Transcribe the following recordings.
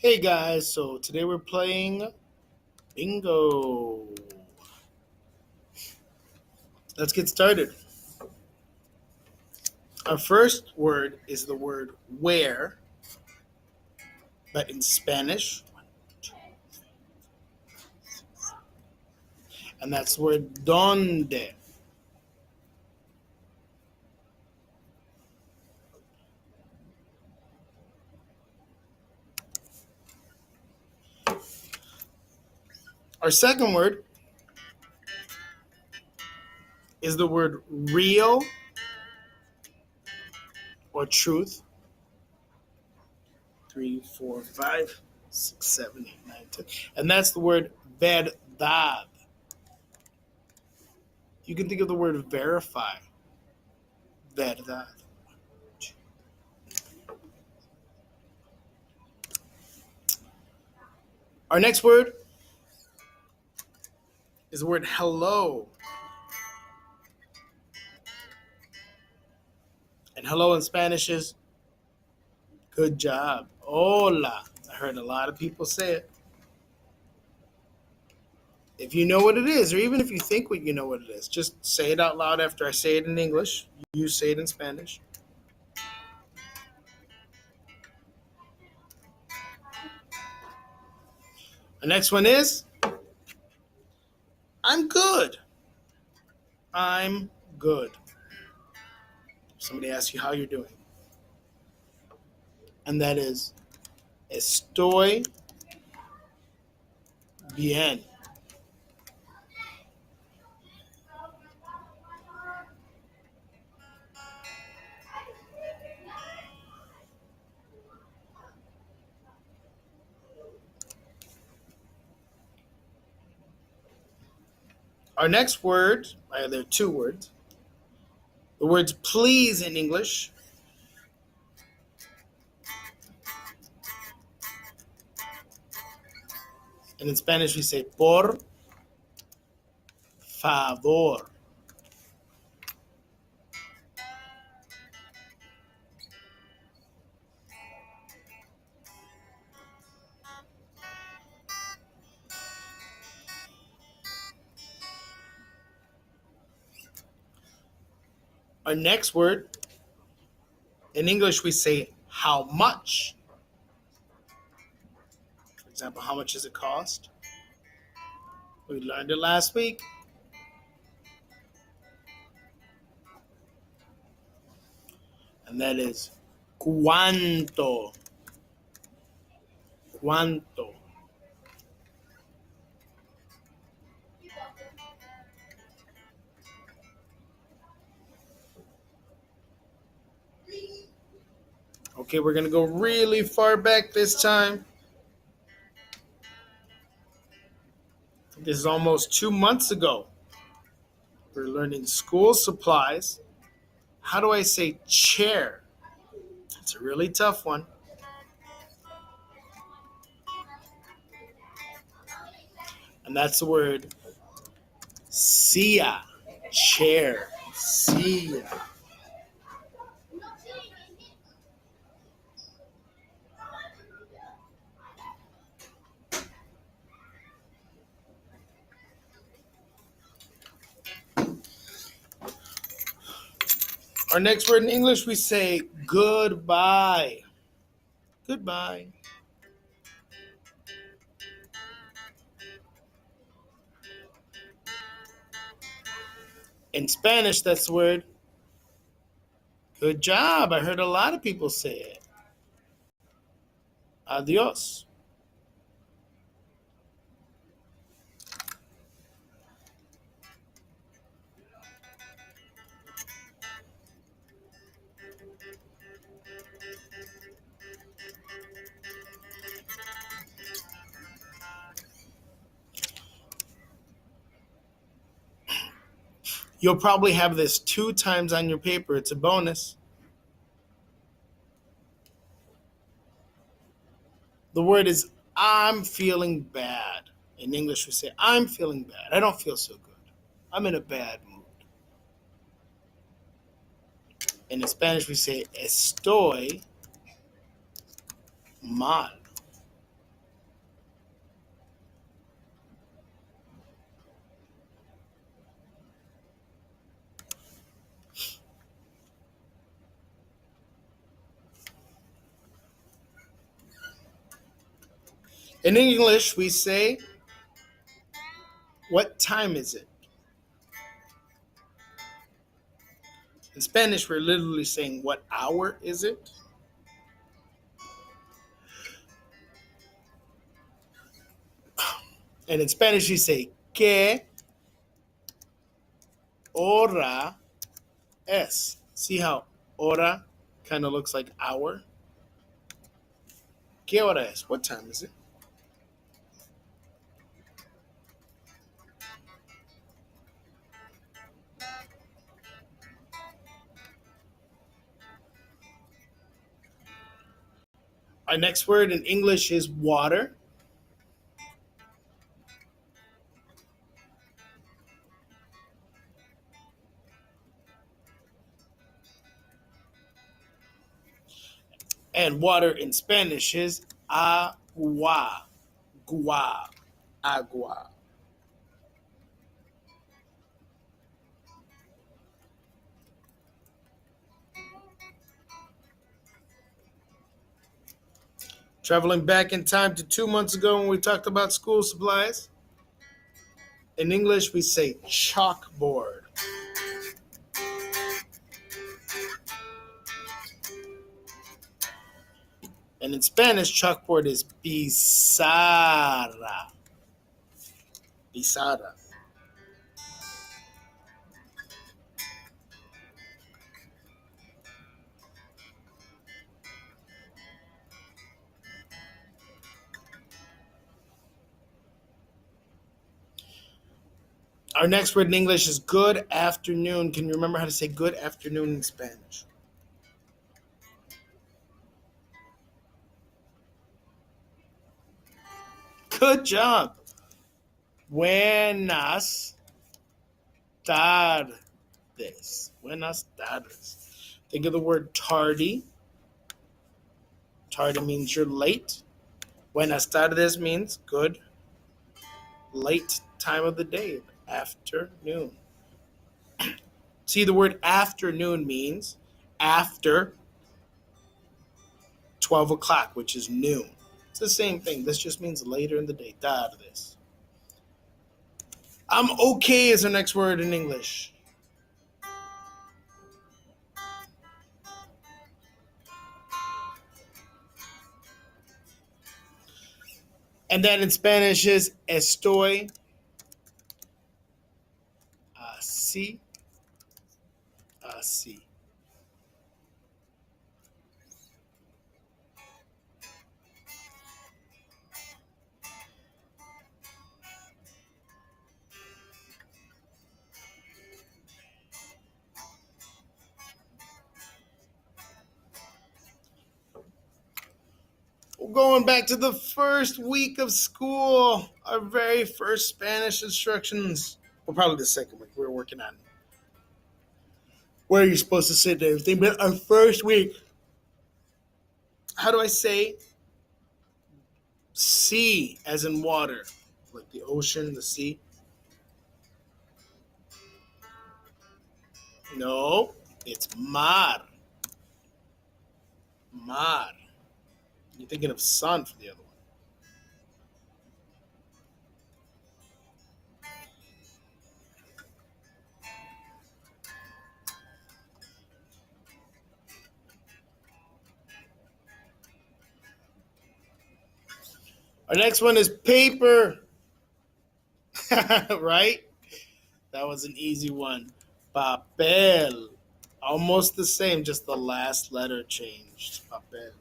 Hey guys, so today we're playing bingo. Let's get started. Our first word is the word where, but in Spanish, and that's the word donde. Our second word is the word real or truth. 3, 4, 5, 6, 7, 8, 9, 10. And that's the word verdad. You can think of the word verify. Verdad. Our next word is the word hello. And hello in Spanish is good job. Hola. I heard a lot of people say it. If you know what it is, or even if you think you know what it is, just say it out loud after I say it in English. You say it in Spanish. The next one is I'm good. I'm good. Somebody asks you how you're doing. And that is estoy bien. Our next word, there are two words. The word's please in English. And in Spanish we say por favor. Our next word, in English we say how much. For example, how much does it cost? We learned it last week. And that is cuánto. Cuánto. Okay, we're going to go really far back this time. This is almost 2 months ago. We're learning school supplies. How do I say chair? It's a really tough one. And that's the word silla. Chair. Silla. Our next word in English, we say goodbye. Goodbye. In Spanish, that's the word good job. I heard a lot of people say it. Adios. You'll probably have this 2 times on your paper. It's a bonus. The word is I'm feeling bad. In English, we say I'm feeling bad. I don't feel so good. I'm in a bad mood. In Spanish, we say estoy mal. In English, we say, what time is it? In Spanish, we're literally saying, what hour is it? And in Spanish, you say, ¿qué hora es? See how hora kind of looks like hour? ¿Qué hora es? What time is it? Our next word in English is water. And water in Spanish is agua. Gua. Agua. Traveling back in time to 2 months ago when we talked about school supplies. In English, we say chalkboard. And in Spanish, chalkboard is pizarra. Pizarra. Our next word in English is good afternoon. Can you remember how to say good afternoon in Spanish? Good job. Buenas tardes. Buenas tardes. Think of the word tardy. Tardy means you're late. Buenas tardes means good, late time of the day, afternoon. See, the word afternoon means after 12 o'clock, which is noon. It's the same thing. This just means later in the day. Tardes. I'm okay is our next word in English. And then in Spanish is estoy así, así. We're going back to the first week of school, our very first Spanish instructions. Well, probably the second week we were working on where you're supposed to sit and everything, but our first week. How do I say sea as in water? Like the ocean, the sea? No, it's mar. Mar. You're thinking of sun for the other one. Our next one is paper. Right? That was an easy one. Papel. Almost the same, just the last letter changed. Papel.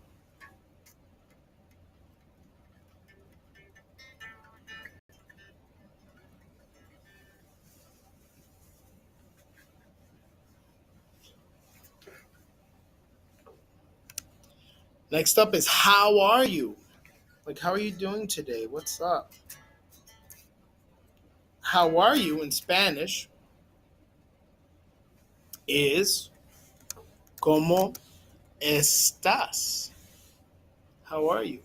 Next up is how are you? Like, how are you doing today? What's up? How are you in Spanish is ¿cómo estás? How are you?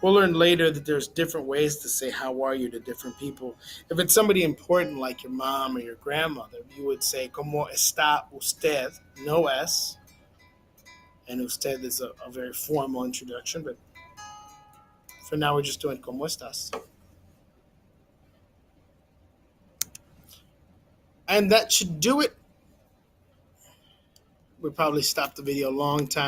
We'll learn later that there's different ways to say how are you to different people. If it's somebody important like your mom or your grandmother, you would say ¿cómo está usted? No S. And usted is a very formal introduction, but for now we're just doing ¿Cómo estás? And that should do it. We probably stopped the video a long time